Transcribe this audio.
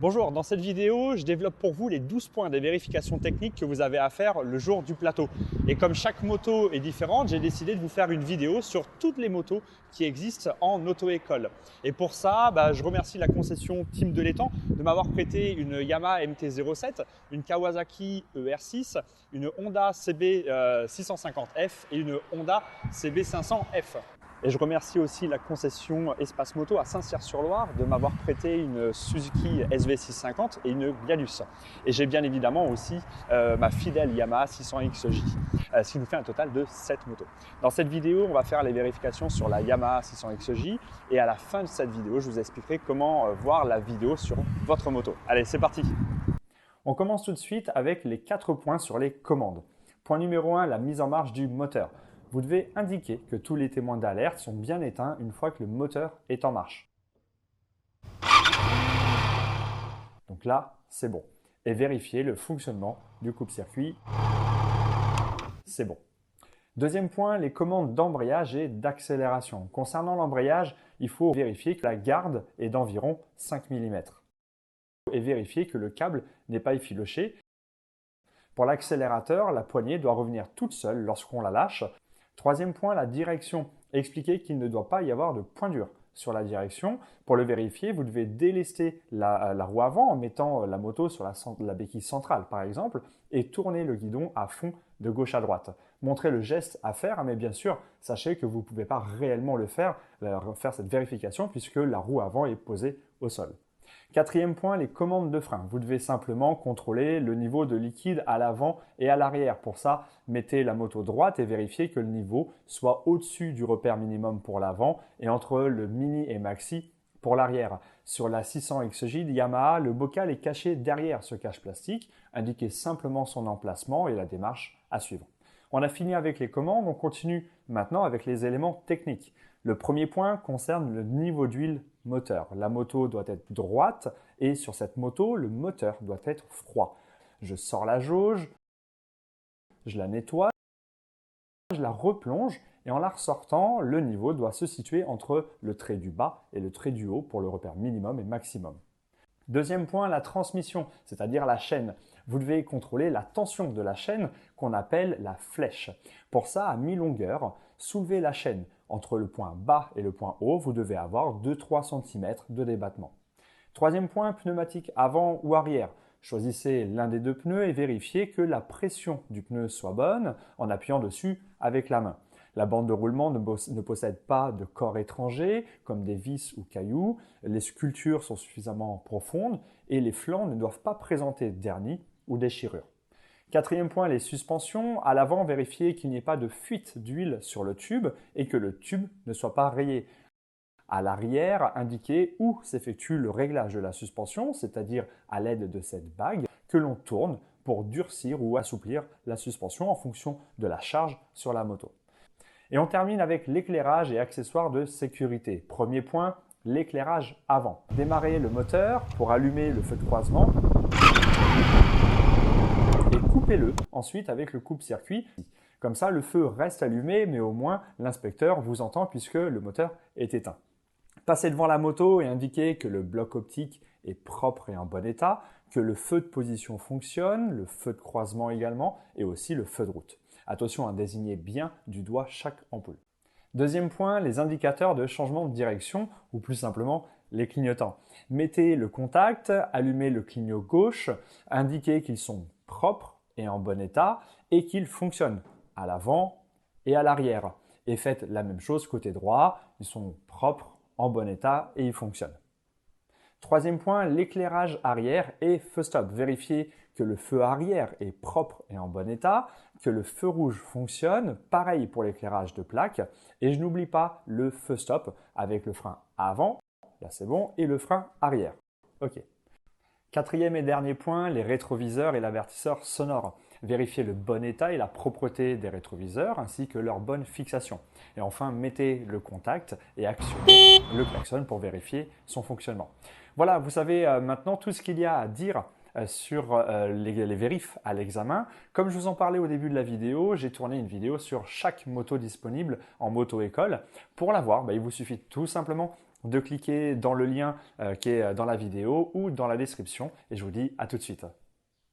Bonjour, dans cette vidéo, je développe pour vous les 12 points des vérifications techniques que vous avez à faire le jour du plateau. Et comme chaque moto est différente, j'ai décidé de vous faire une vidéo sur toutes les motos qui existent en auto-école. Et pour ça, je remercie la concession Team de l'Étang de m'avoir prêté une Yamaha MT-07, une Kawasaki ER6, une Honda CB 650F et une Honda CB 500F. Et je remercie aussi la concession Espace Moto à Saint-Cyr-sur-Loire de m'avoir prêté une Suzuki SV650 et une Gladus. Et j'ai bien évidemment aussi ma fidèle Yamaha 600XJ, ce qui nous fait un total de 7 motos. Dans cette vidéo, on va faire les vérifications sur la Yamaha 600XJ et à la fin de cette vidéo, je vous expliquerai comment voir la vidéo sur votre moto. Allez, c'est parti! On commence tout de suite avec les 4 points sur les commandes. Point numéro 1, la mise en marche du moteur. Vous devez indiquer que tous les témoins d'alerte sont bien éteints une fois que le moteur est en marche. Donc là, c'est bon. Et vérifier le fonctionnement du coupe-circuit. C'est bon. Deuxième point, les commandes d'embrayage et d'accélération. Concernant l'embrayage, il faut vérifier que la garde est d'environ 5 mm. Et vérifier que le câble n'est pas effiloché. Pour l'accélérateur, la poignée doit revenir toute seule lorsqu'on la lâche. Troisième point, la direction. Expliquez qu'il ne doit pas y avoir de point dur sur la direction. Pour le vérifier, vous devez délester la roue avant en mettant la moto sur la béquille centrale par exemple et tourner le guidon à fond de gauche à droite. Montrez le geste à faire, mais bien sûr, sachez que vous ne pouvez pas réellement le faire cette vérification puisque la roue avant est posée au sol. Quatrième point, les commandes de frein. Vous devez simplement contrôler le niveau de liquide à l'avant et à l'arrière. Pour ça, mettez la moto droite et vérifiez que le niveau soit au-dessus du repère minimum pour l'avant et entre le mini et maxi pour l'arrière. Sur la 600XJ de Yamaha, le bocal est caché derrière ce cache plastique. Indiquez simplement son emplacement et la démarche à suivre. On a fini avec les commandes, on continue maintenant avec les éléments techniques. Le premier point concerne le niveau d'huile moteur. La moto doit être droite et sur cette moto, le moteur doit être froid. Je sors la jauge, je la nettoie, je la replonge et en la ressortant, le niveau doit se situer entre le trait du bas et le trait du haut pour le repère minimum et maximum. Deuxième point, la transmission, c'est-à-dire la chaîne. Vous devez contrôler la tension de la chaîne qu'on appelle la flèche. Pour ça, à mi-longueur, soulevez la chaîne. Entre le point bas et le point haut, vous devez avoir 2-3 cm de débattement. Troisième point, pneumatique avant ou arrière. Choisissez l'un des deux pneus et vérifiez que la pression du pneu soit bonne en appuyant dessus avec la main. La bande de roulement ne possède pas de corps étrangers comme des vis ou cailloux. Les sculptures sont suffisamment profondes et les flancs ne doivent pas présenter d'hernie ou déchirure. Quatrième point, les suspensions. À l'avant, vérifiez qu'il n'y ait pas de fuite d'huile sur le tube et que le tube ne soit pas rayé. À l'arrière, indiquez où s'effectue le réglage de la suspension, c'est-à-dire à l'aide de cette bague que l'on tourne pour durcir ou assouplir la suspension en fonction de la charge sur la moto. Et on termine avec l'éclairage et accessoires de sécurité. Premier point, l'éclairage avant. Démarrez le moteur pour allumer le feu de croisement et coupez-le ensuite avec le coupe-circuit. Comme ça, le feu reste allumé, mais au moins l'inspecteur vous entend puisque le moteur est éteint. Passez devant la moto et indiquez que le bloc optique est propre et en bon état, que le feu de position fonctionne, le feu de croisement également et aussi le feu de route. Attention à désigner bien du doigt chaque ampoule. Deuxième point, les indicateurs de changement de direction ou plus simplement les clignotants. Mettez le contact, allumez le clignot gauche, indiquez qu'ils sont propres et en bon état et qu'ils fonctionnent à l'avant et à l'arrière. Et faites la même chose côté droit, ils sont propres, en bon état et ils fonctionnent. Troisième point, l'éclairage arrière et feu stop. Vérifiez que le feu arrière est propre et en bon état, que le feu rouge fonctionne, pareil pour l'éclairage de plaque. Et je n'oublie pas le feu stop avec le frein avant, là c'est bon, et le frein arrière. Ok. Quatrième et dernier point, les rétroviseurs et l'avertisseur sonore. Vérifiez le bon état et la propreté des rétroviseurs ainsi que leur bonne fixation. Et enfin, mettez le contact et actionnez le klaxon pour vérifier son fonctionnement. Voilà, vous savez maintenant tout ce qu'il y a à dire sur les vérifs à l'examen. Comme je vous en parlais au début de la vidéo, j'ai tourné une vidéo sur chaque moto disponible en moto-école. Pour la voir, il vous suffit tout simplement de cliquer dans le lien qui est dans la vidéo ou dans la description et je vous dis à tout de suite.